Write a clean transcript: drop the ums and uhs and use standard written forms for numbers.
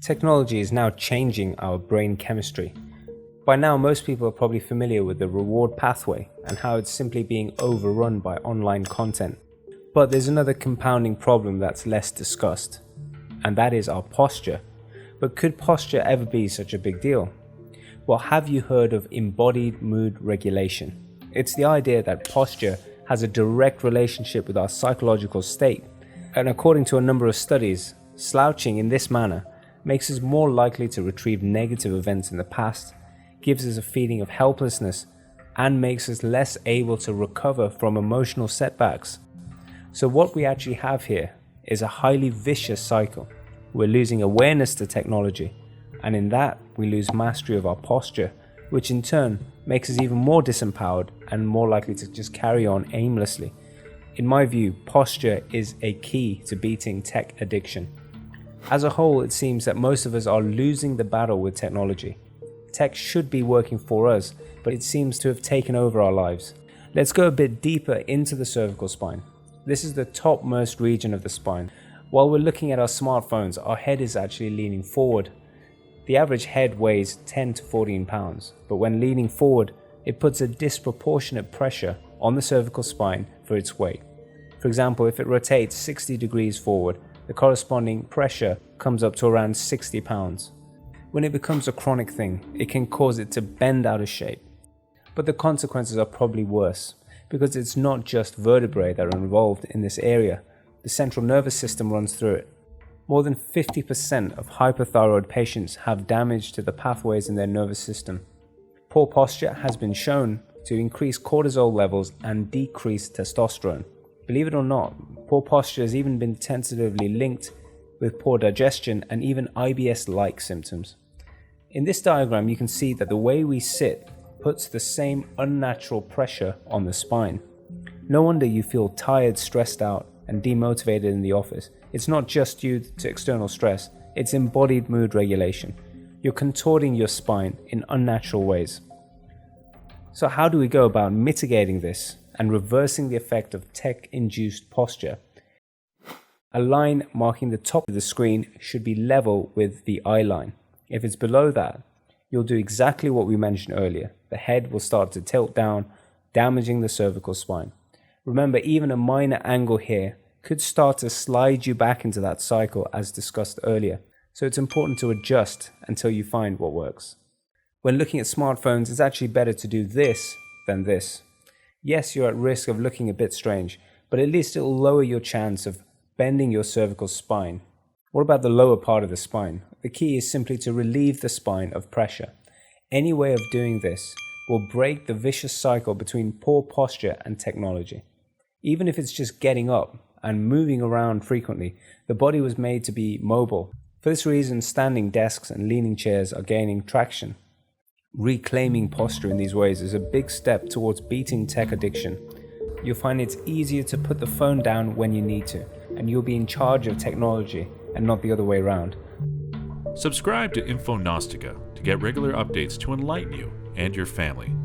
Technology is now changing our brain chemistry. By now, most people are probably familiar with the reward pathway and how it's simply being overrun by online content. But there's another compounding problem that's less discussed, and that is our posture. But could posture ever be such a big deal? Well, have you heard of embodied mood regulation? It's the idea that posture has a direct relationship with our psychological state. And according to a number of studies, slouching in this manner makes us more likely to retrieve negative events in the past, gives us a feeling of helplessness, and makes us less able to recover from emotional setbacks. So what we actually have here is a highly vicious cycle. We're losing awareness to technology, and in that we lose mastery of our posture, which in turn makes us even more disempowered and more likely to just carry on aimlessly. In my view, posture is a key to beating tech addiction. As a whole, it seems that most of us are losing the battle with technology. Tech should be working for us, but it seems to have taken over our lives. Let's go a bit deeper into the cervical spine. This is the topmost region of the spine. While we're looking at our smartphones, our head is actually leaning forward. The average head weighs 10 to 14 pounds, but when leaning forward, it puts a disproportionate pressure on the cervical spine for its weight. For example, if it rotates 60 degrees forward, the corresponding pressure comes up to around 60 pounds. When it becomes a chronic thing, it can cause it to bend out of shape. But the consequences are probably worse, because it's not just vertebrae that are involved in this area. The central nervous system runs through it. More than 50% of hypothyroid patients have damage to the pathways in their nervous system. Poor posture has been shown to increase cortisol levels and decrease testosterone. Believe it or not, poor posture has even been tentatively linked with poor digestion and even IBS-like symptoms. In this diagram, you can see that the way we sit puts the same unnatural pressure on the spine. No wonder you feel tired, stressed out, and demotivated in the office. It's not just due to external stress, it's embodied mood regulation. You're contorting your spine in unnatural ways. So how do we go about mitigating this and reversing the effect of tech-induced posture? A line marking the top of the screen should be level with the eye line. If it's below that, you'll do exactly what we mentioned earlier. The head will start to tilt down, damaging the cervical spine. Remember, even a minor angle here could start to slide you back into that cycle as discussed earlier. So it's important to adjust until you find what works. When looking at smartphones, it's actually better to do this than this. Yes, you're at risk of looking a bit strange, but at least it will lower your chance of bending your cervical spine. What about the lower part of the spine? The key is simply to relieve the spine of pressure. Any way of doing this will break the vicious cycle between poor posture and technology. Even if it's just getting up and moving around frequently, the body was made to be mobile. For this reason, standing desks and leaning chairs are gaining traction. Reclaiming posture in these ways is a big step towards beating tech addiction. You'll find it's easier to put the phone down when you need to, and you'll be in charge of technology and not the other way around. Subscribe to InfoNostica to get regular updates to enlighten you and your family.